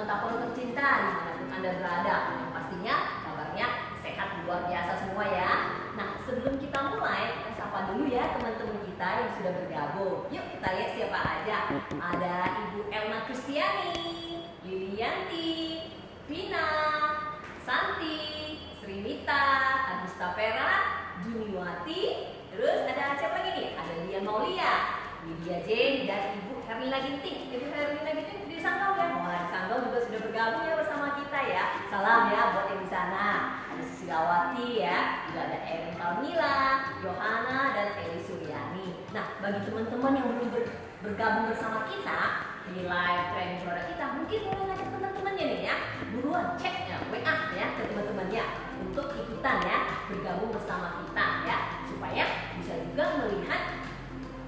teman-teman Tapolo tercinta dimanapun Anda berada. Yang pastinya kabarnya sehat luar biasa semua ya. Nah, sebelum kita mulai, kita sapa dulu ya teman-teman kita yang sudah bergabung. Yuk kita lihat siapa aja. Ada Ibu Elma Kristiani, Lilianti, Vina, Santi, Srinita, Agusta Vera, Juniwati. Terus ada siapa lagi nih? Ada Lian Maulia, Lydia Jane, dan Ibu Herlina Ginting. Ibu Herlina Ginting di Sanggau ya. Wah, di Sanggau juga sudah bergabung ya bersama kita ya. Salam ya buat yang di sana. Ada Susilawati ya, juga ada Erin Palmila, Yohana, dan Eli Suryani. Nah, bagi teman-teman yang belum bergabung bersama kita di live training produk kita, mungkin boleh ngajak teman-temannya nih ya. Buruan cek ya, WA ya ke teman-temannya untuk ikutan ya, bergabung bersama kita ya, supaya bisa juga melihat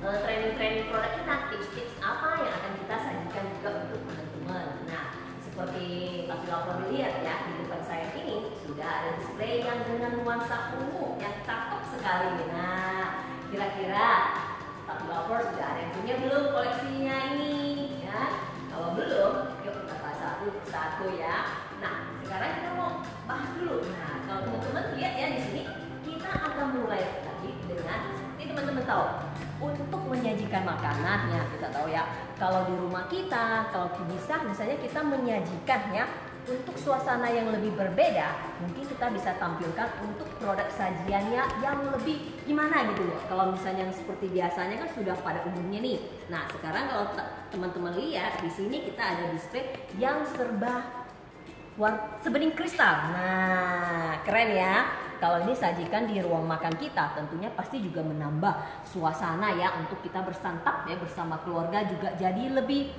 training produk kita, tips-tips apa yang akan kita sajikan juga untuk teman-teman. Nah, seperti Tapi Lover dilihat ya, di depan saya ini sudah ada display yang dengan nuansa ungu yang cakep sekali. Nah, kira-kira Tapi Lover sudah ada yang punya belum koleksinya ini ya? Kalau belum, yuk kita bahas satu-satu ya. Nah, sekarang kita mau bahas dulu. Nah, kalau teman-teman lihat ya di sini, kita akan mulai lagi dengan seperti teman-teman tahu, untuk menyajikan makanan ya, kita tahu ya, kalau di rumah kita, kalau bisa misalnya kita menyajikannya untuk suasana yang lebih berbeda, mungkin kita bisa tampilkan untuk produk sajiannya yang lebih gimana gitu loh. Kalau misalnya yang seperti biasanya kan sudah pada umumnya nih. Nah, sekarang kalau teman-teman lihat di sini kita ada display yang serba sebening kristal. Nah, keren ya. Kalau ini sajikan di ruang makan kita, tentunya pasti juga menambah suasana ya untuk kita bersantap ya bersama keluarga, juga jadi lebih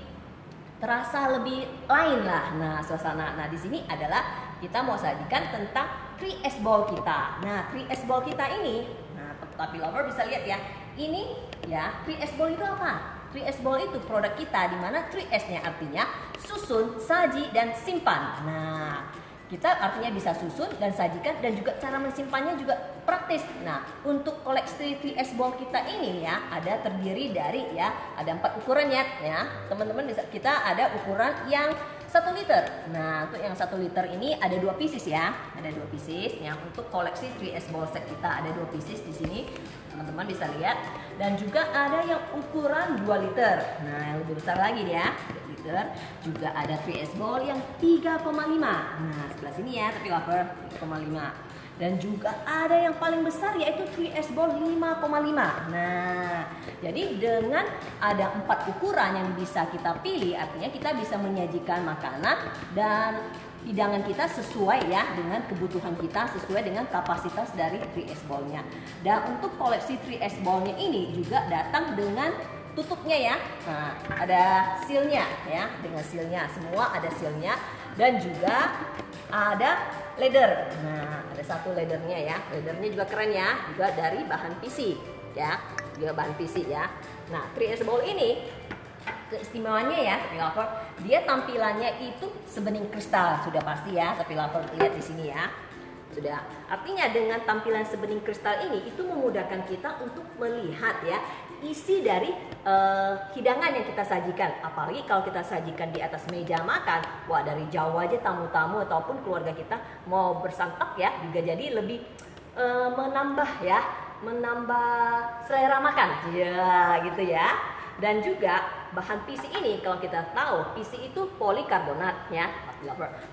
terasa lebih lain lah. Nah, suasana. Nah, di sini adalah kita mau sajikan tentang 3S bowl kita. Nah, 3S bowl kita ini, nah, Tapi Lover bisa lihat ya. Ini ya, 3S bowl itu apa? 3S bowl itu produk kita, di mana 3S-nya artinya susun, saji, dan simpan. Nah, kita artinya bisa susun dan sajikan, dan juga cara mensimpannya juga praktis. Nah, untuk koleksi 3S bowl kita ini ya, ada terdiri dari ya, ada 4 ukurannya ya. Teman-teman bisa, kita ada ukuran yang 1 liter. Nah, untuk yang 1 liter ini ada 2 pieces ya. Ada 2 pieces ya untuk koleksi 3S bowl set kita. Ada 2 pieces di sini. Teman-teman bisa lihat, dan juga ada yang ukuran 2 liter. Nah, yang lebih besar lagi ya, 2 liter. Juga ada 3S bowl yang 3,5. Nah, sebelah sini ya, Tapi Lover 3,5. Dan juga ada yang paling besar yaitu 3S bowl 5,5. Nah, jadi dengan ada 4 ukuran yang bisa kita pilih, artinya kita bisa menyajikan makanan dan hidangan kita sesuai ya dengan kebutuhan kita, sesuai dengan kapasitas dari 3S bowl-nya. Dan untuk koleksi 3S bowl-nya ini juga datang dengan tutupnya ya. Nah, ada seal-nya ya, dengan seal-nya. Semua ada seal-nya, dan juga ada leather. Nah, ada 1 leathernya ya. Leathernya juga keren ya, juga dari bahan PC ya, juga bahan PC ya. Nah, 3S bowl ini keistimewaannya ya, Tapi Lover, dia tampilannya itu sebening kristal, sudah pasti ya. Tapi Lover lihat di sini ya, sudah. Artinya dengan tampilan sebening kristal ini itu memudahkan kita untuk melihat ya isi dari hidangan yang kita sajikan. Apalagi kalau kita sajikan di atas meja makan, wah, dari jauh aja tamu-tamu ataupun keluarga kita mau bersantap ya, juga jadi lebih menambah ya, menambah selera makan ya, gitu ya. Dan juga bahan PC ini, kalau kita tahu PC itu polikarbonat ya.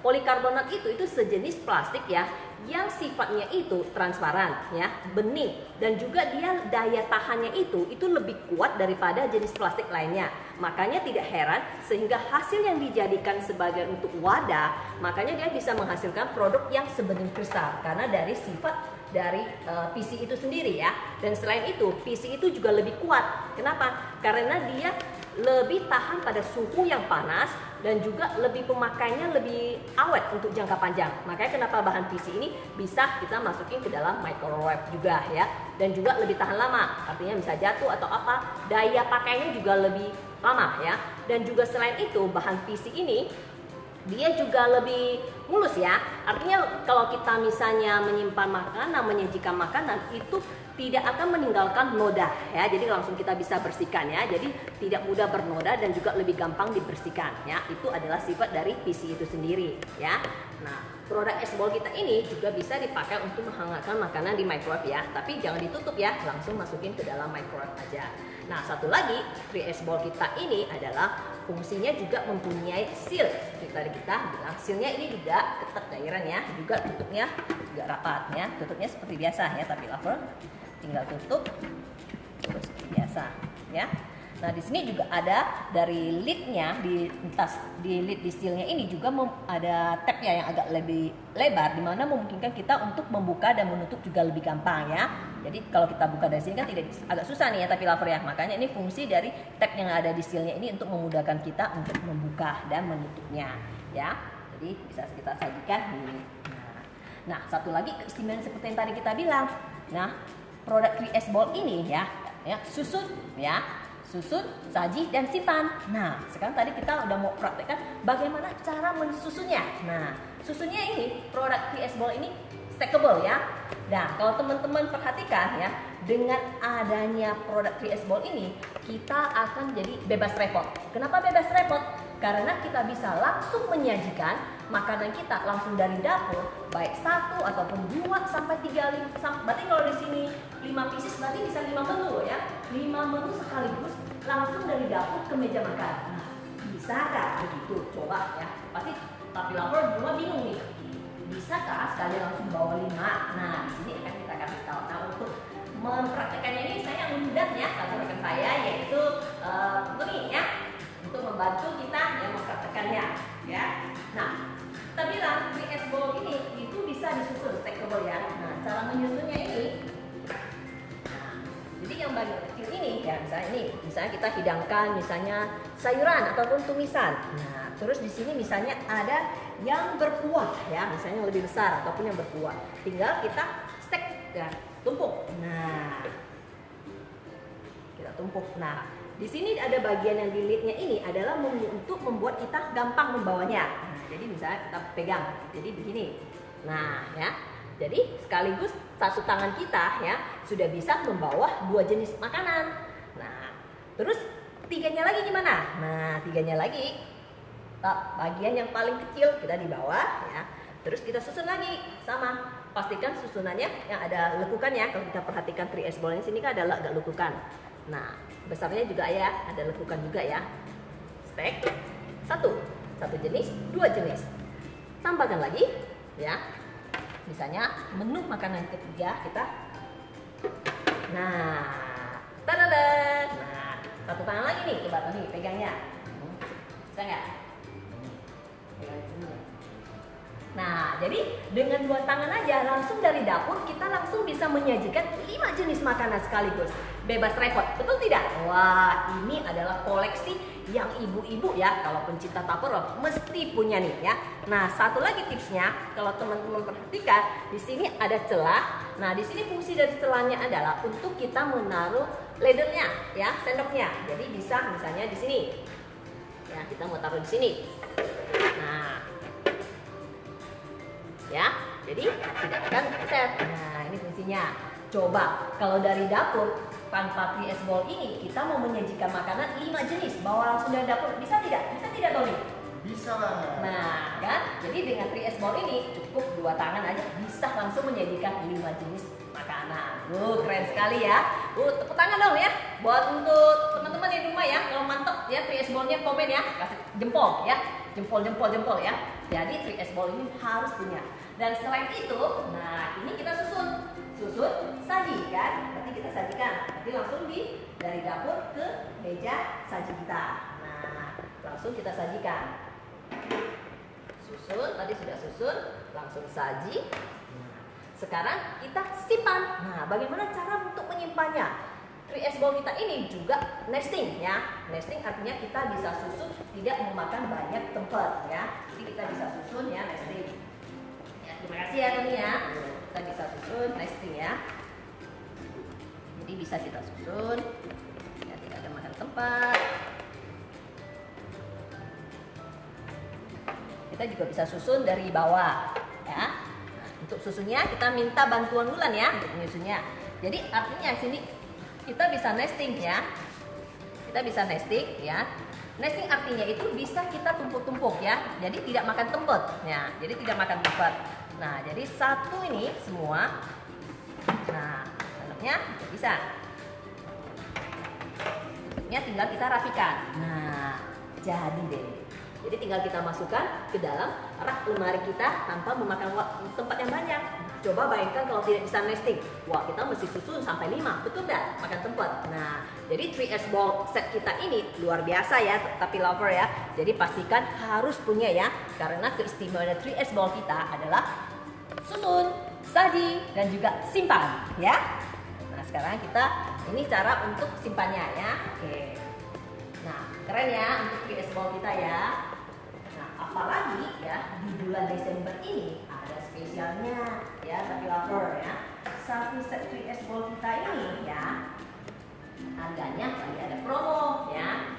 Polikarbonat itu sejenis plastik ya, yang sifatnya itu transparan ya, bening, dan juga dia daya tahannya itu lebih kuat daripada jenis plastik lainnya. Makanya tidak heran sehingga hasil yang dijadikan sebagai untuk wadah, makanya dia bisa menghasilkan produk yang sebening kristal karena dari sifat dari PC itu sendiri ya. Dan selain itu, PC itu juga lebih kuat. Kenapa? Karena dia lebih tahan pada suhu yang panas, dan juga lebih pemakaiannya lebih awet untuk jangka panjang. Makanya kenapa bahan PC ini bisa kita masukin ke dalam microwave juga ya, dan juga lebih tahan lama. Artinya bisa jatuh atau apa, daya pakainya juga lebih lama ya. Dan juga selain itu, bahan PC ini dia juga lebih mulus ya. Artinya kalau kita misalnya menyimpan makanan, menyajikan makanan itu tidak akan meninggalkan noda ya. Jadi langsung kita bisa bersihkan ya. Jadi tidak mudah bernoda dan juga lebih gampang dibersihkan ya. Itu adalah sifat dari PC itu sendiri ya. Nah, produk es bol kita ini juga bisa dipakai untuk menghangatkan makanan di microwave ya. Tapi jangan ditutup ya, langsung masukin ke dalam microwave aja. Nah, satu lagi, es bol kita ini adalah fungsinya juga mempunyai seal. Seperti tadi kita bilang, sealnya ini juga ketat daerahnya, juga tutupnya juga rapat ya. Tutupnya seperti biasa ya, tapi lover tinggal tutup terus seperti biasa ya. Nah, di sini juga ada dari lidnya di lid di sealnya ini juga ada tab ya yang agak lebih lebar, di mana memungkinkan kita untuk membuka dan menutup juga lebih gampang ya. Jadi kalau kita buka dari sini kan tidak agak susah nih ya, tapi lover ya. Makanya ini fungsi dari tab yang ada di sealnya ini untuk memudahkan kita untuk membuka dan menutupnya ya. Jadi bisa kita sajikan nih. Nah, satu lagi keistimewaan seperti yang tadi kita bilang. Nah, produk es bol ini ya susun ya. Susun, saji, dan simpan. Nah, sekarang tadi kita udah mau praktekkan bagaimana cara mensusunnya. Nah, susunnya ini, produk es bol ini stackable ya. Nah, kalau teman-teman perhatikan ya, dengan adanya produk es bol ini, kita akan jadi bebas repot. Kenapa bebas repot? Karena kita bisa langsung menyajikan makanan kita langsung dari dapur, baik 1 ataupun 2 sampai 3 berarti kalau di sini 5 pieces berarti bisa 5 menu ya. 5 menu sekaligus langsung dari dapur ke meja makan. Nah, bisakah begitu? Coba ya. Pasti tapi lover semua bingung nih. Bisakah sekali langsung bawa 5? Nah, di sini akan kita kasih tahu. Nah, untuk mempraktekannya ini saya undang ya satu rekan saya yaitu Tony ya, untuk membantu kita yang mempraktekannya ya. Nah, kita bilang es bol ini itu bisa disusun stackable ya. Nah, cara menyusunnya ini, nah, jadi yang bagian kecil ini ya, misalnya kita hidangkan misalnya sayuran ataupun tumisan. Nah, terus di sini misalnya ada yang berkuah ya, misalnya yang lebih besar ataupun yang berkuah. Tinggal kita stack ya, tumpuk. Nah, kita tumpuk. Nah, di sini ada bagian yang di lidnya ini adalah untuk membuat kita gampang membawanya. Nah, jadi misalnya kita pegang, jadi begini. Nah, ya, jadi sekaligus satu tangan kita ya sudah bisa membawa 2 jenis makanan. Nah, terus tiganya lagi gimana? Nah, tiganya lagi bagian yang paling kecil kita di bawah ya. Terus kita susun lagi sama. Pastikan susunannya yang ada lekukannya. Kalau kita perhatikan es bolnya sini kan ada agak lekukan. Nah, besarnya juga ya, ada lekukan juga ya. Stack satu jenis, 2 jenis. Tambahkan lagi ya. Misalnya menu makanan ketiga kita. Nah, tadada. Nah, satu tangan lagi nih, coba nih pegangnya. Bisa nggak? Nah, jadi dengan 2 tangan aja langsung dari dapur kita langsung bisa menyajikan 5 jenis makanan sekaligus. Bebas repot, betul tidak? Wah, ini adalah koleksi yang ibu-ibu ya, kalau pencinta Tupperware mesti punya nih ya. Nah, satu lagi tipsnya, kalau teman-teman perhatikan, di sini ada celah. Nah, di sini fungsi dari celahnya adalah untuk kita menaruh ladle-nya ya, sendoknya. Jadi bisa misalnya di sini. Ya, kita mau taruh di sini. Nah, ya, jadi tidak akan set. Nah, ini fungsinya. Coba kalau dari dapur tanpa es bol ini kita mau menyajikan makanan 5 jenis, bawa langsung dari dapur, bisa tidak? Bisa tidak, Tony? Bisa lah. Nah, kan? Jadi dengan es bol ini cukup 2 tangan aja bisa langsung menyajikan 5 jenis makanan. Keren sekali ya. Tepuk tangan dong ya buat untuk teman-teman di rumah ya. Kalau mantep ya es bolnya, komen ya, kasih jempol ya. Jempol ya. Jadi es bol ini harus punya. Dan selain itu, nah ini kita susun saji kan. Nanti kita sajikan. Nanti langsung dari dapur ke meja saji kita. Nah, langsung kita sajikan. Susun, tadi sudah susun, langsung saji. Nah, sekarang kita simpan. Nah, bagaimana cara untuk menyimpannya? Es bol kita ini juga nesting ya. Nesting artinya kita bisa susun tidak memakan banyak tempat ya. Jadi kita bisa susun ya nesting. Ya, terima kasih ya Tony ya. Kita bisa susun nesting ya. Jadi bisa kita susun. Ya, tidak ada makan tempat. Kita kita juga bisa susun dari bawah ya. Nah, untuk susunnya kita minta bantuan Wulan ya untuk menyusunnya. Jadi artinya sini kita bisa nesting ya. Kita bisa nesting ya. Nesting artinya itu bisa kita tumpuk-tumpuk ya. Jadi tidak makan tempat ya. Jadi tidak makan tempat. Nah, jadi satu ini semua. Nah, dalamnya bisa. Tutupnya tinggal kita rapikan. Nah, jadi deh. Jadi tinggal kita masukkan ke dalam rak lemari kita tanpa memakan tempat yang banyak. Coba bayangkan kalau tidak bisa nesting. Wah, kita mesti susun sampai 5. Betul nggak? Makan tempat. Nah, jadi 3S ball set kita ini luar biasa ya, tapi lover ya. Jadi pastikan harus punya ya. Karena keistimewaan 3S ball kita adalah susun, saji, dan juga simpan ya. Nah, sekarang kita ini cara untuk simpannya ya. Oke. Nah, keren ya untuk 3S ball kita ya. Nah, apalagi ya di bulan Desember ini ada spesialnya ya, tapi lover ya. Satu set 3S ball kita ini ya, harganya lagi ada promo ya.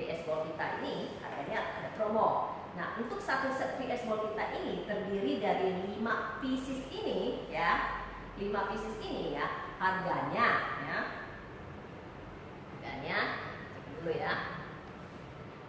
3S ball kita ini harganya ada promo. Nah, untuk satu set 3S ball kita ini terdiri dari 5 pieces ini ya. 5 pieces ini ya, harganya ya. Harganya cek dulu ya.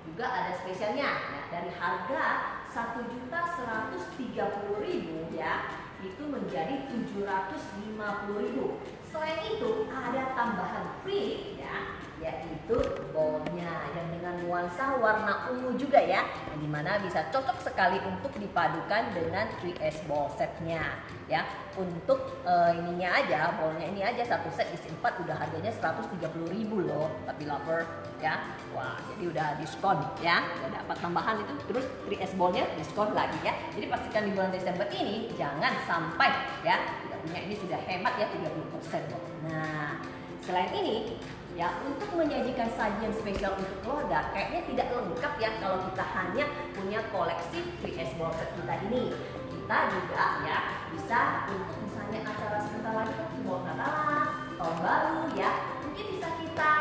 Juga ada spesialnya ya, dari harga 1.130.000 ya, itu menjadi 750.000. Selain itu ada tambahan free ya, yaitu ballnya yang dengan nuansa warna ungu juga ya, yang dimana bisa cocok sekali untuk dipadukan dengan 3S ball setnya ya. Untuk ininya aja, ballnya ini aja satu set isi 4 udah harganya 130.000 loh, tapi lover ya. Wah, jadi udah diskon ya, udah dapat tambahan itu, terus 3S ballnya diskon lagi ya. Jadi pastikan di bulan Desember ini jangan sampai ya tidak punya, ini sudah hemat ya 30% loh. Nah, selain ini ya, untuk menyajikan sajian spesial untuk keluarga kayaknya tidak lengkap ya kalau kita hanya punya koleksi 3S ball set kita ini. Kita juga ya bisa untuk misalnya acara sebentar lagi kan mau Natalan, tahun baru ya, mungkin bisa kita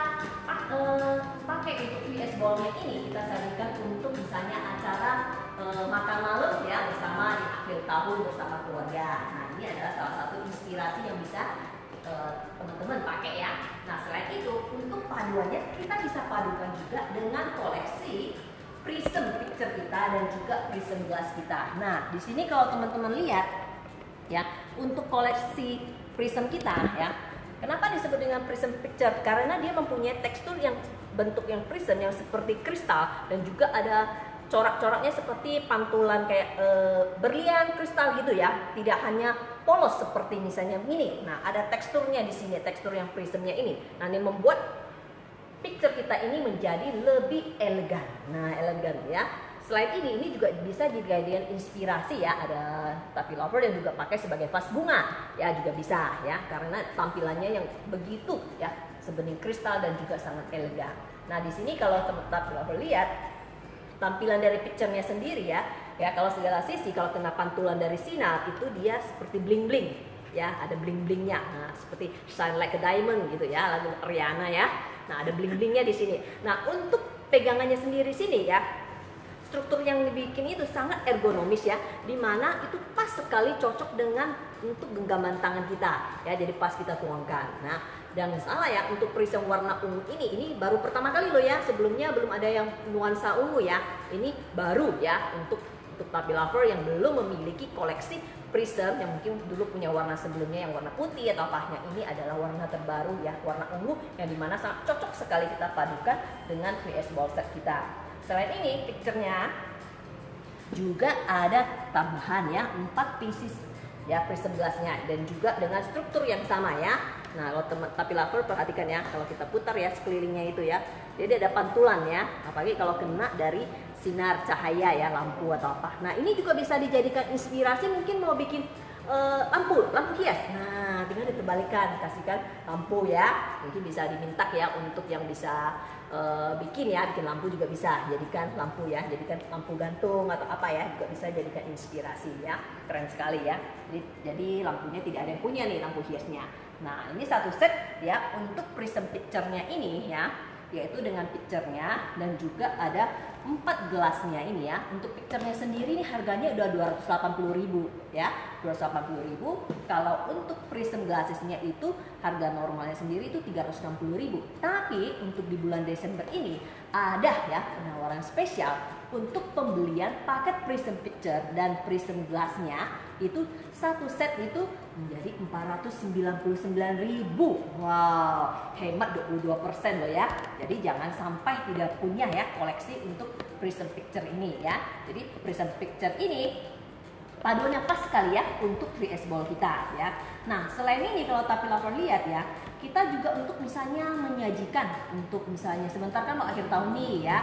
pakai untuk 3S ballnya ini kita sajikan untuk misalnya acara makan malam ya bersama di akhir tahun bersama keluarga. Nah, ini adalah salah satu inspirasi yang bisa teman-teman pakai ya. Nah, selain itu untuk paduannya kita bisa padukan juga dengan koleksi prism picture kita dan juga prism glass kita. Nah, di sini kalau teman-teman lihat ya, untuk koleksi prism kita ya, kenapa disebut dengan prism picture? Karena dia mempunyai tekstur yang bentuk yang prism yang seperti kristal dan juga ada corak-coraknya seperti pantulan kayak berlian kristal gitu ya, tidak hanya polos seperti misalnya ini. Nah, ada teksturnya di sini, tekstur yang prismnya ini. Nah, ini membuat picture kita ini menjadi lebih elegan. Nah, elegan ya. Selain ini juga bisa dijadikan inspirasi ya. Ada tapi lover yang juga pakai sebagai vas bunga ya, juga bisa ya, karena tampilannya yang begitu ya, sebening kristal dan juga sangat elegan. Nah, di sini kalau tapi lover lihat tampilan dari picture-nya sendiri ya, kalau segala sisi kalau kena pantulan dari sinar itu dia seperti bling-bling ya, ada bling-blingnya. Nah, seperti shine like a diamond gitu ya, lagu Rihanna ya. Nah, ada bling-blingnya di sini. Nah, untuk pegangannya sendiri sini ya, struktur yang dibikin itu sangat ergonomis ya, dimana itu pas sekali cocok dengan untuk genggaman tangan kita ya, jadi pas kita tuangkan. Nah, dan salah ya, untuk prism warna ungu ini baru pertama kali loh ya, sebelumnya belum ada yang nuansa ungu ya, ini baru ya untuk puppy lover yang belum memiliki koleksi prism yang mungkin dulu punya warna sebelumnya yang warna putih atau apa, yang ini adalah warna terbaru ya, warna ungu yang dimana sangat cocok sekali kita padukan dengan 3S ball set kita. Selain ini picture-nya juga ada tambahan ya, 4 pieces ya prism glass-nya dan juga dengan struktur yang sama ya. Nah, kalau tapi lover perhatikan ya, kalau kita putar ya sekelilingnya itu ya, jadi ada pantulan ya, apalagi kalau kena dari sinar cahaya ya, lampu atau apa. Nah, ini juga bisa dijadikan inspirasi, mungkin mau bikin lampu hias. Nah, tinggal diterbalikan, kasihkan lampu ya, mungkin bisa diminta ya untuk yang bisa bikin lampu juga bisa jadikan lampu ya, jadikan lampu gantung atau apa ya, juga bisa jadikan inspirasi ya. Keren sekali ya. Jadi lampunya tidak ada yang punya nih lampu hiasnya. Nah, ini satu set ya untuk prism picture-nya ini ya, yaitu dengan picture-nya dan juga ada 4 gelasnya ini ya, untuk picture-nya sendiri ini harganya udah 280.000 ya, 280.000. Kalau untuk prism glassesnya itu harga normalnya sendiri itu 360.000. Tapi untuk di bulan Desember ini ada ya penawaran spesial untuk pembelian paket prism picture dan prism glassnya itu satu set itu menjadi 499.000. Wow, hemat 22% loh ya. Jadi jangan sampai tidak punya ya koleksi untuk prism picture ini ya. Jadi prism picture ini paduannya pas sekali ya untuk 3S ball kita ya. Nah selain ini kalau Tapi Lover lihat ya, kita juga untuk misalnya menyajikan untuk misalnya sebentar kan mau akhir tahun nih ya,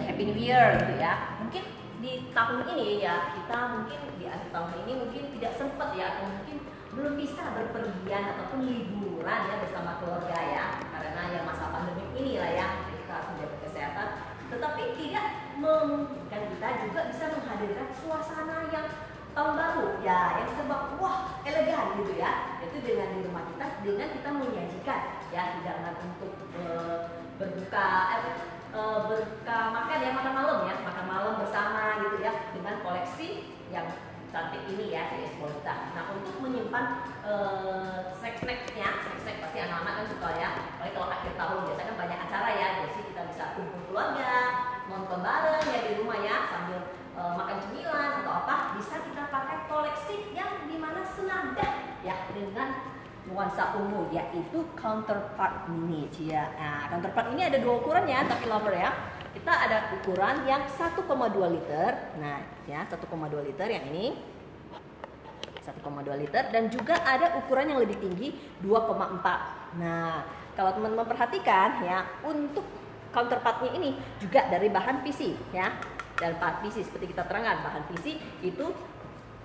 Happy New Year gitu ya. Mungkin di tahun ini ya kita mungkin di akhir tahun ini mungkin tidak sempat ya, atau mungkin belum bisa berpergian ataupun liburan ya bersama keluarga ya, karena ya masa pandemi ini lah ya, kita harus menjaga kesehatan. Tetapi tidak memungkinkan kita juga bisa menghadirkan suasana yang tahun baru ya, yang serba wah elegan gitu ya, itu dengan di rumah kita, dengan kita menyajikan ya hidangan untuk berbuka makan ya, makan malam bersama gitu ya, dengan koleksi yang cantik ini ya di Expo kita. Nah untuk menyimpan snack-snacknya, snack pasti anak-anak kan suka ya, apalagi kalau akhir tahun biasanya kan banyak acara ya, jadi kita bisa kumpul keluarga, nonton bareng ya di rumah ya, sambil makan cemilan atau apa, bisa kita pakai koleksi yang dimana senada ya dengan nuansa ungu, yaitu counterpart mini ya. Nah counterpart ini ada dua ukuran ya Tapi Lover ya. Kita ada ukuran yang 1,2 liter. Nah ya 1,2 liter yang ini 1,2 liter, dan juga ada ukuran yang lebih tinggi 2,4. Nah kalau teman-teman perhatikan ya, untuk counterpartnya ini juga dari bahan PC ya, dan bahan PC seperti kita terangkan, bahan PC itu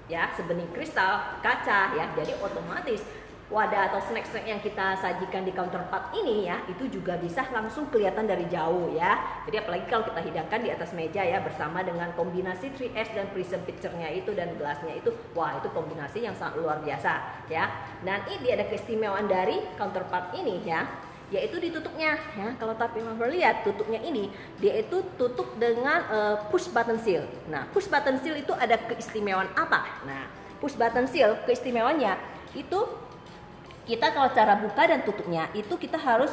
ya sebening kristal kaca ya, jadi otomatis wadah atau snack-snack yang kita sajikan di counterpart ini ya, itu juga bisa langsung kelihatan dari jauh ya. Jadi apalagi kalau kita hidangkan di atas meja ya, bersama dengan kombinasi 3S dan prism picture-nya itu dan gelasnya itu, wah itu kombinasi yang sangat luar biasa ya. Dan ini ada keistimewaan dari counterpart ini ya, yaitu ditutupnya ya. Kalau Tapi Lover lihat tutupnya ini, dia itu tutup dengan push button seal. Nah push button seal itu ada keistimewaan apa? Nah push button seal keistimewaannya itu, kita kalau cara buka dan tutupnya itu kita harus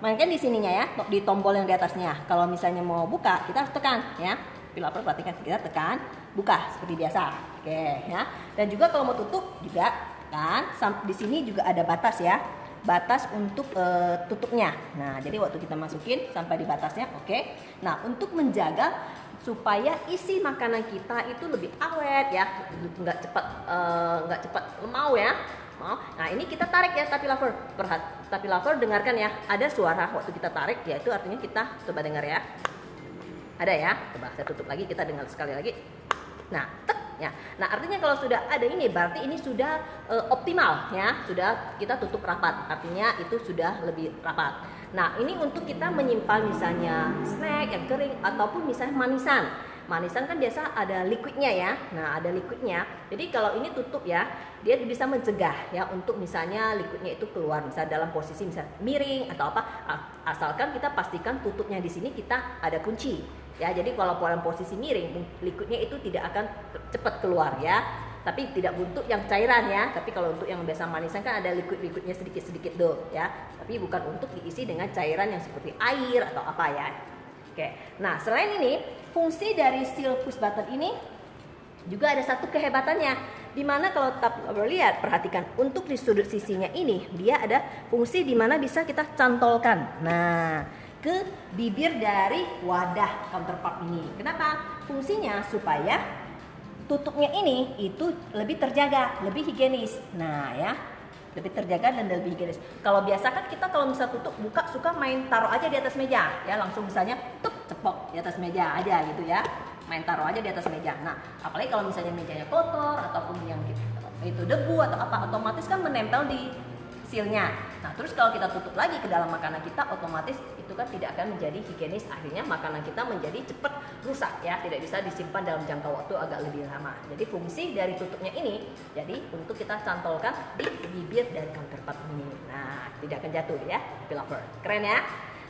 mainkan di sininya ya, di tombol yang di atasnya. Kalau misalnya mau buka kita harus tekan ya. Piloper perhatikan, kita tekan buka seperti biasa. Oke ya. Dan juga kalau mau tutup juga kan di sini juga ada batas ya. Batas untuk tutupnya. Nah, jadi waktu kita masukin sampai di batasnya, oke. Nah, untuk menjaga supaya isi makanan kita itu lebih awet ya, nggak cepat lemau ya. Nah ini kita tarik ya Tapi Lover. Tapi Lover dengarkan ya, ada suara waktu kita tarik, yaitu artinya kita coba dengar ya. Ada ya, coba saya tutup lagi, kita dengar sekali lagi. Nah tek ya. Nah artinya kalau sudah ada ini berarti ini sudah optimal ya, sudah kita tutup rapat, artinya itu sudah lebih rapat. Nah ini untuk kita menyimpan misalnya snack yang kering ataupun misalnya manisan. Manisan kan biasa ada liquidnya ya. Nah ada liquidnya. Jadi kalau ini tutup ya, dia bisa mencegah ya untuk misalnya liquidnya itu keluar, misalnya dalam posisi misalnya miring atau apa. Asalkan kita pastikan tutupnya di sini kita ada kunci ya. Jadi kalau dalam posisi miring, liquidnya itu tidak akan cepat keluar ya. Tapi tidak untuk yang cairan ya. Tapi kalau untuk yang biasa manisan kan ada liquid-liquidnya sedikit-sedikit tuh ya. Tapi bukan untuk diisi dengan cairan yang seperti air atau apa ya. Oke. Nah selain ini, fungsi dari seal push button ini juga ada satu kehebatannya, dimana kalau Tapi Lover lihat, perhatikan untuk di sudut sisinya ini dia ada fungsi dimana bisa kita cantolkan nah ke bibir dari wadah counterpart ini. Kenapa? Fungsinya supaya tutupnya ini itu lebih terjaga, lebih higienis. Nah ya, lebih terjaga dan lebih higienis. Kalau biasa kan kita kalau misal tutup buka suka main taruh aja di atas meja ya, langsung misalnya cepok di atas meja aja gitu ya, main taruh aja di atas meja. Nah apalagi kalau misalnya mejanya kotor ataupun yang itu debu atau apa, otomatis kan menempel di sealnya. Nah terus kalau kita tutup lagi ke dalam makanan kita, otomatis itu kan tidak akan menjadi higienis, akhirnya makanan kita menjadi cepat rusak ya, tidak bisa disimpan dalam jangka waktu agak lebih lama. Jadi fungsi dari tutupnya ini jadi untuk kita cantolkan di bibir dan counterpart ini. Nah tidak akan jatuh ya Tapi Lover, keren ya.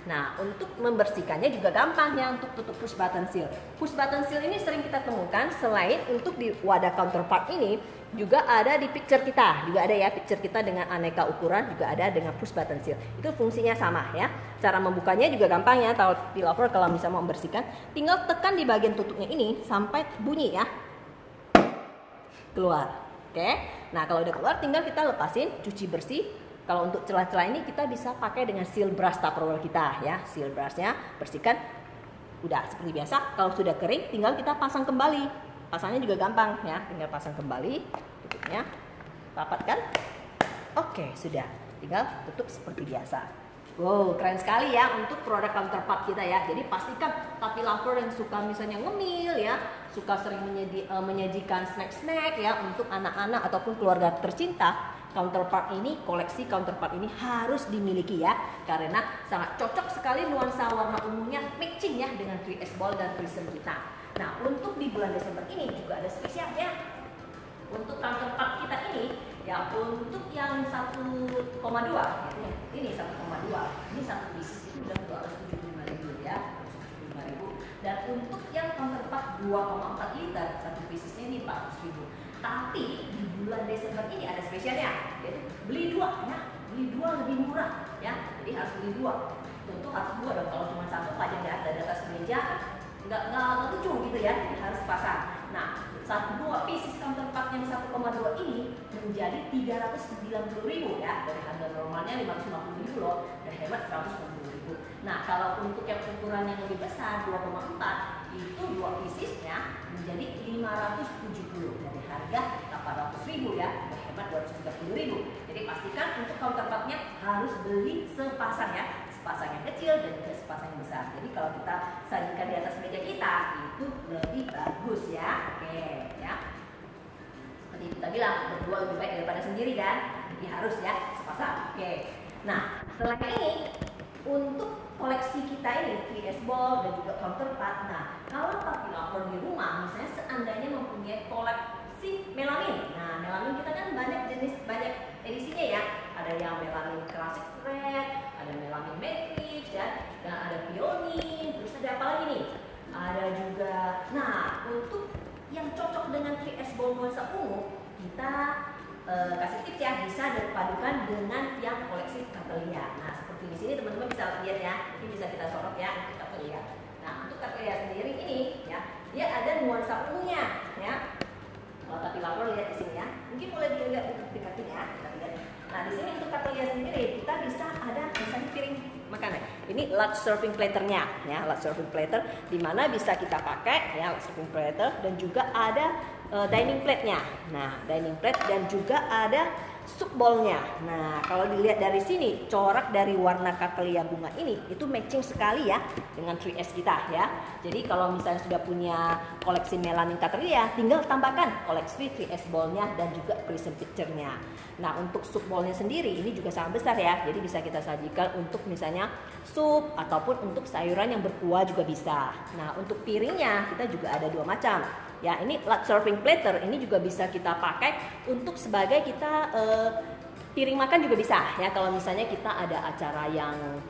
Nah, untuk membersihkannya juga gampang ya untuk tutup push button seal. Push button seal ini sering kita temukan selain untuk di wadah counterpart ini, juga ada di pitcher kita. Juga ada ya pitcher kita dengan aneka ukuran, juga ada dengan push button seal. Itu fungsinya sama ya. Cara membukanya juga gampang ya. Tapi lover kalau misalnya mau membersihkan, tinggal tekan di bagian tutupnya ini sampai bunyi ya. Keluar. Oke. Nah, kalau udah keluar tinggal kita lepasin, cuci bersih. Kalau untuk celah-celah ini kita bisa pakai dengan seal brush Tupperware kita ya. Seal brushnya bersihkan. Udah seperti biasa. Kalau sudah kering tinggal kita pasang kembali. Pasangnya juga gampang ya. Tinggal pasang kembali tutupnya. Rapat kan? Oke, sudah. Tinggal tutup seperti biasa. Wow, keren sekali ya untuk produk counterpart kita ya. Jadi pastikan tapi lover yang suka misalnya ngemil ya, suka sering menyajikan snack-snack ya untuk anak-anak ataupun keluarga tercinta, counterpart ini, koleksi counterpart ini harus dimiliki ya, karena sangat cocok sekali nuansa warna ungunya matching ya dengan 3S ball dan prism kita. Nah, untuk di bulan Desember ini juga ada spesial ya. Untuk counterpart kita ini ya, untuk yang 1,2 ya, ini 1,2, ini satu pieces itu udah 275.000 ya, 275.000. Dan untuk yang counterpart 2,4 liter satu piecesnya ini 400.000. Tapi di bulan Desember ini ada spesialnya, yaitu beli dua ya, beli dua lebih murah ya. Jadi harus beli dua. Tentu harus dua dong, kalau cuma satu pajang di atas meja nggak lucu gitu ya, jadi harus pasang. Nah, dua pieces counterpart yang 1,2 ini menjadi 390.000 ya, dari harga normalnya 550.000 loh, dan hemat 190.000. Nah, kalau untuk yang ukuran yang lebih besar 2,4 itu dua piecesnya menjadi 570 dari harga 800.000 ya, dan hemat 230.000. Jadi pastikan untuk counterpartnya harus beli sepasang ya, sepasang yang kecil dan juga sepasang yang besar. Jadi kalau kita sajikan di atas meja kita itu lebih bagus ya. Oke ya. Seperti kita bilang, berdua lebih baik daripada sendiri kan. Jadi harus ya sepasang. Oke. Nah, setelah ini untuk koleksi kita ini 3S ball dan juga counterpart. Nah, kalau tapi lover di rumah misalnya seandainya mempunyai koleksi melamin. Nah, melamin kita kan banyak jenis, banyak edisinya ya. Ada yang melamin classic red, ada melamin matrix dan ada peony, terus ada apa lagi nih? Ada juga, nah untuk yang cocok dengan 3S ball nuansa ungu, kita kasih tips ya, bisa dipadukan dengan yang koleksi Cattleya. Nah seperti di sini teman-teman bisa lihat ya, ini bisa kita sorot ya untuk Cattleya. Nah untuk Cattleya sendiri ini ya, dia ada nuansa ungunya ya. Kalau tapi lover lihat di sini ya, mungkin boleh dilihat dekat-dekat ya, kita lihat. Nah di sini untuk Cattleya sendiri kita bisa ada misalnya piring makanan. Ini large serving platternya ya, large serving platter di mana bisa kita pakai ya, large serving platter, dan juga ada dining plate-nya. Nah, dining plate dan juga ada soup bowl-nya. Nah, kalau dilihat dari sini, corak dari warna Cattleya bunga ini itu matching sekali ya dengan 3S kita ya. Jadi kalau misalnya sudah punya koleksi melamin Cattleya, tinggal tambahkan koleksi 3S bowl-nya dan juga prism picture-nya. Nah, untuk soup bowl-nya sendiri ini juga sangat besar ya. Jadi bisa kita sajikan untuk misalnya sup ataupun untuk sayuran yang berkuah juga bisa. Nah, untuk piringnya kita juga ada dua macam. Ya, ini large serving platter ini juga bisa kita pakai untuk sebagai kita piring makan juga bisa ya. Kalau misalnya kita ada acara yang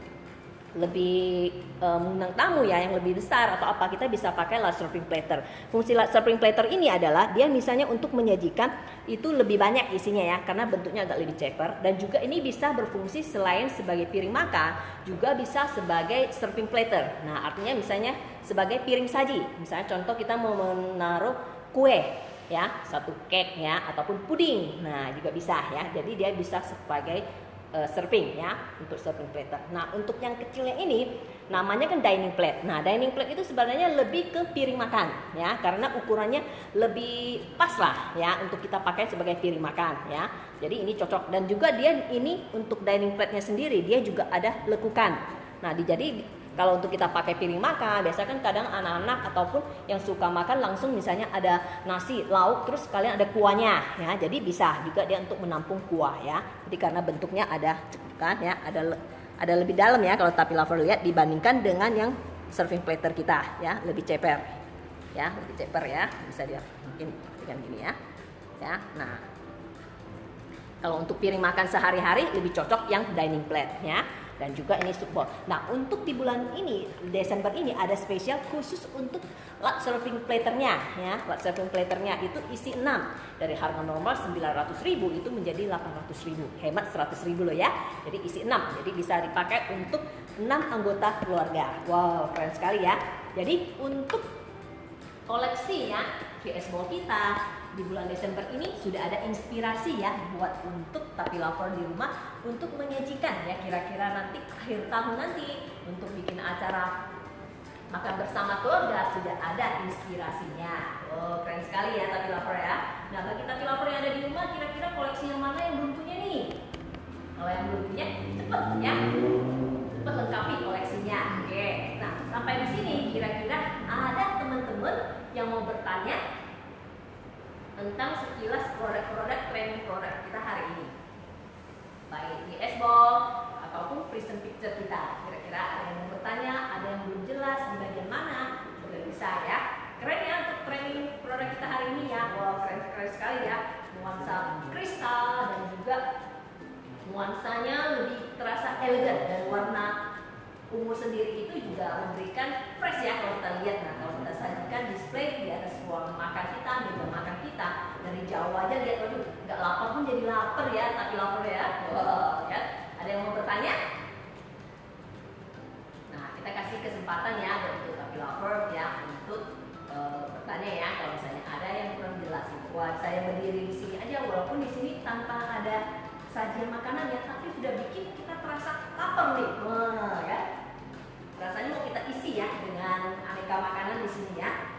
lebih mengundang tamu ya, yang lebih besar atau apa, kita bisa pakai large serving platter. Fungsi large serving platter ini adalah dia misalnya untuk menyajikan itu lebih banyak isinya ya, karena bentuknya agak lebih ceper, dan juga ini bisa berfungsi selain sebagai piring makan juga bisa sebagai serving platter. Nah artinya misalnya sebagai piring saji, misalnya contoh kita mau menaruh kue ya, satu cake ya, ataupun puding, nah juga bisa ya. Jadi dia bisa sebagai serving ya, untuk serving platter. Nah untuk yang kecilnya ini namanya kan dining plate. Nah dining plate itu sebenarnya lebih ke piring makan ya, karena ukurannya lebih pas lah ya untuk kita pakai sebagai piring makan ya. Jadi ini cocok, dan juga dia ini untuk dining plate-nya sendiri dia juga ada lekukan. Nah jadi kalau untuk kita pakai piring makan, biasa kan kadang anak-anak ataupun yang suka makan langsung misalnya ada nasi, lauk, terus kalian ada kuahnya ya. Jadi bisa juga dia untuk menampung kuah ya. Jadi karena bentuknya ada kan ya, ada lebih dalam ya kalau tapi lover lihat dibandingkan dengan yang serving platter kita ya, lebih ceper. Ya, lebih ceper ya. Bisa dia mungkin dengan gini ya. Ya. Nah, kalau untuk piring makan sehari-hari lebih cocok yang dining plate ya. dan juga ini support. Nah, untuk di bulan ini Desember ini ada spesial khusus untuk large serving platernya ya. Large serving platernya itu isi 6. Dari harga normal 900.000 itu menjadi 800.000. Hemat 100.000 loh ya. Jadi isi 6. Jadi bisa dipakai untuk 6 anggota keluarga. Wow, keren sekali ya. Jadi untuk koleksi ya 3S Bowl kita di bulan Desember ini sudah ada inspirasi ya buat untuk tapi lover di rumah untuk menyajikan ya kira-kira nanti akhir tahun nanti untuk bikin acara makan bersama keluarga sudah ada inspirasinya. Oh, keren sekali ya tapi lover ya. Nah, bagi tapi lover yang ada di rumah kira-kira koleksi yang mana yang belum punya nih? Kalau yang belum punya cepet ya. Cepet lengkapi koleksinya. Oke. Nah, sampai di sini kira-kira ada teman-teman yang mau bertanya tentang sekilas produk-produk training produk kita hari ini, baik di S-Ball ataupun present picture kita. Kira-kira ada yang mau bertanya, ada yang belum jelas di bagian mana, boleh bisa ya. Keren ya untuk training produk kita hari ini ya. Wow, keren sekali ya. Nuansa kristal dan juga nuansanya lebih terasa elegan dan warna ungu sendiri itu juga memberikan fresh ya kalau kita lihat. Nah, kalau kita sajikan display di atas ruang makan kita, meja makan kita, dari jauh aja lihat, waduh, nggak lapar pun jadi lapar ya, tapi lapar ya. Wow, ya. Ada yang mau bertanya? Nah, kita kasih kesempatan ya untuk tapi lapar ya untuk bertanya ya kalau misalnya ada yang kurang jelas. Wah, saya berdiri di sini aja walaupun di sini tanpa ada sajian makanan ya, tapi sudah bikin kita terasa lapar nih. Wah, ya. Rasanya mau kita isi ya dengan aneka makanan di sini ya.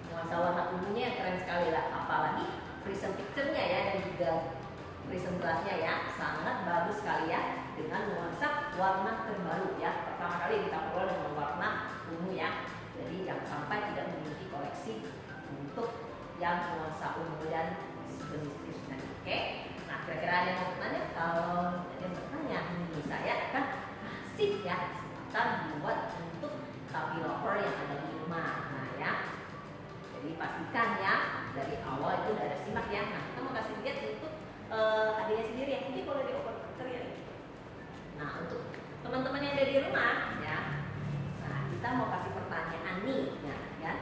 Nuansa warna ungunya keren sekali lah, apalagi present picture-nya ya dan juga present glass-nya ya sangat bagus sekali ya dengan nuansa warna terbaru ya. Pertama kali kita peroleh dengan warna ungu ya. Jadi jangan sampai tidak memiliki koleksi untuk yang nuansa ungu dan sejenisnya. Oke. Nah, kira-kira ada yang mau bertanya? Kalau ada yang bertanya, ini saya akan kasih ya kesempatan buat untuk tapi lover yang ada di rumah. Nah ya, jadi pastikan ya dari awal itu udah ada simak ya. Nah, kita mau kasih lihat untuk adanya sendiri ya. Mungkin boleh dioper ya. Nah, untuk teman-teman yang ada di rumah ya, nah kita mau kasih pertanyaan nih ya, ya.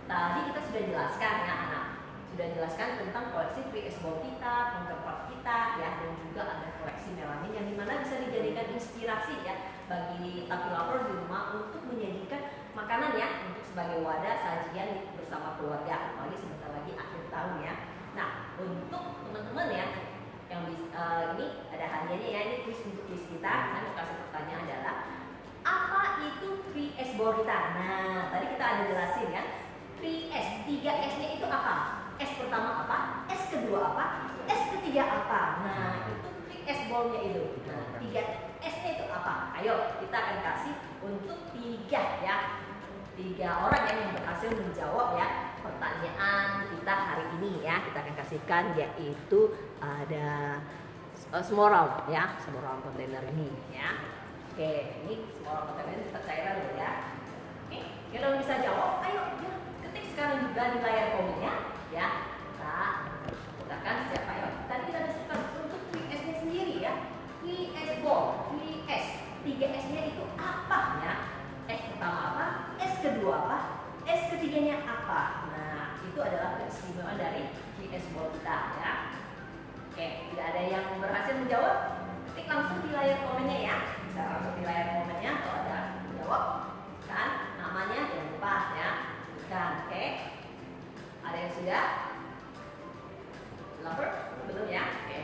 Tadi kita sudah jelaskan ya anak, sudah jelaskan tentang koleksi 3S Bowl kita, counterpart kita ya, dan juga ada koleksi melamin yang dimana bisa dijadikan inspirasi ya bagi tapi lover di rumah untuk menyajikan makanan ya untuk sebagai wadah sajian bersama keluarga, apalagi sebentar lagi akhir tahun ya. Nah, untuk teman-teman ya yang ini ada hadiahnya ya, ini quiz untuk quiz kita. Saya mau kasih pertanyaan adalah apa itu 3S Bowl kita? Nah, tadi kita ada jelasin ya 3S, 3S-nya itu apa? S pertama apa? S kedua apa? S ketiga apa? Nah, itu 3S Bowl-nya itu. Nah, 3S-nya itu apa? Ayo, kita akan kasih untuk 3 ya. 3 orang yang berhasil menjawab ya pertanyaan kita hari ini ya. Kita akan kasihkan yaitu ada semua round ya, semua round kontainer ini ya. Oke, ini semua round kontainer ini cairan dulu ya. Oke, kalau bisa jawab, ayo ya, ketik sekarang juga di layar komennya ya. Kita akan siapa ya? Tadi kita disebutkan untuk 3S-nya sendiri ya. 3S Bowl, 3S, 3S-nya itu apa ya? S pertama apa? S kedua apa? S ketiganya apa? Nah, itu adalah keistimewaan dari 3S Bowl kita ya. Oke, tidak ada yang berhasil menjawab? Ketik langsung di layar komennya ya. Bisa langsung di layar komennya kalau ada menjawab kan namanya jangan lupa ya. Bukan, oke. Ada yang sudah? Lover? Belum ya? Oke.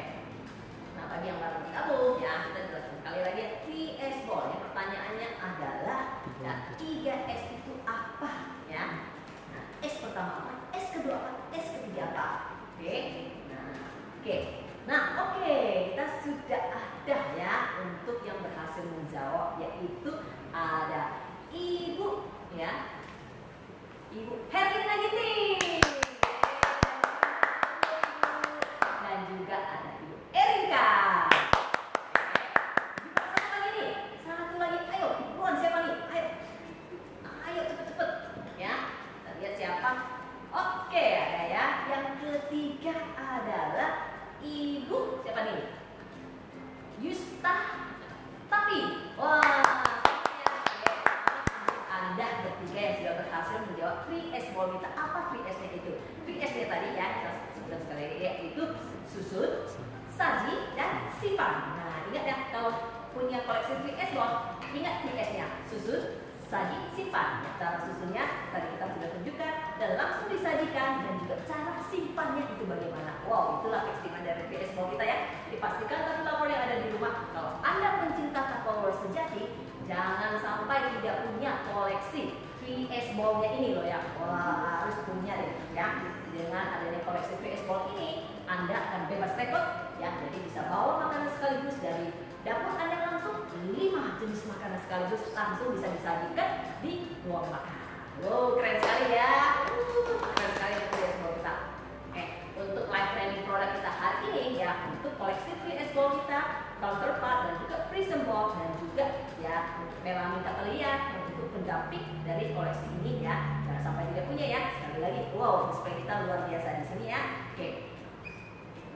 Nah, bagi yang baru bergabung ya, kita jelaskan sekali lagi 3S Bowl. Yang pertanyaannya adalah ya, 3S itu apa ya? Nah, S pertama apa? S kedua apa? S ketiga apa? Oke. Nah, oke. Nah, oke. Kita sudah ada ya untuk yang berhasil menjawab yaitu ada Ibu ya. Ibu Herlina Ginting. Dan juga ada Ibu Erika. Satu lagi nih, satu lagi. Ayo, buruan siapa nih? Ayo, ayo cepet-cepet ya. Kita lihat siapa. Oke, ada tidak punya koleksi VS Ball-nya ini loh ya, wah harus punya deh ya. Dengan adanya koleksi VS Ball ini, Anda akan bebas repot ya, jadi bisa bawa makanan sekaligus dari dapur Anda langsung 5 jenis makanan sekaligus langsung bisa disajikan di ruang makan. Wow, keren sekali ya. Keren sekali VS Ball kita. Oke, untuk live training produk kita hari ini ya, untuk koleksi VS Ball kita, counterpart dan juga prism ball dan juga ya melamin Catalia untuk pendamping dari koleksi ini ya. Jangan sampai tidak punya ya. Sekali lagi, wow, display kita luar biasa di sini ya. Oke.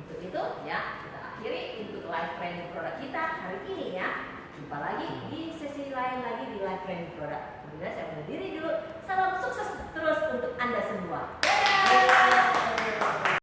Untuk itu ya, kita akhiri untuk live training produk kita hari ini ya. Jumpa lagi di sesi lain lagi di live training produk. Kemudian saya undur diri dulu. Salam sukses terus untuk Anda semua. Dadah!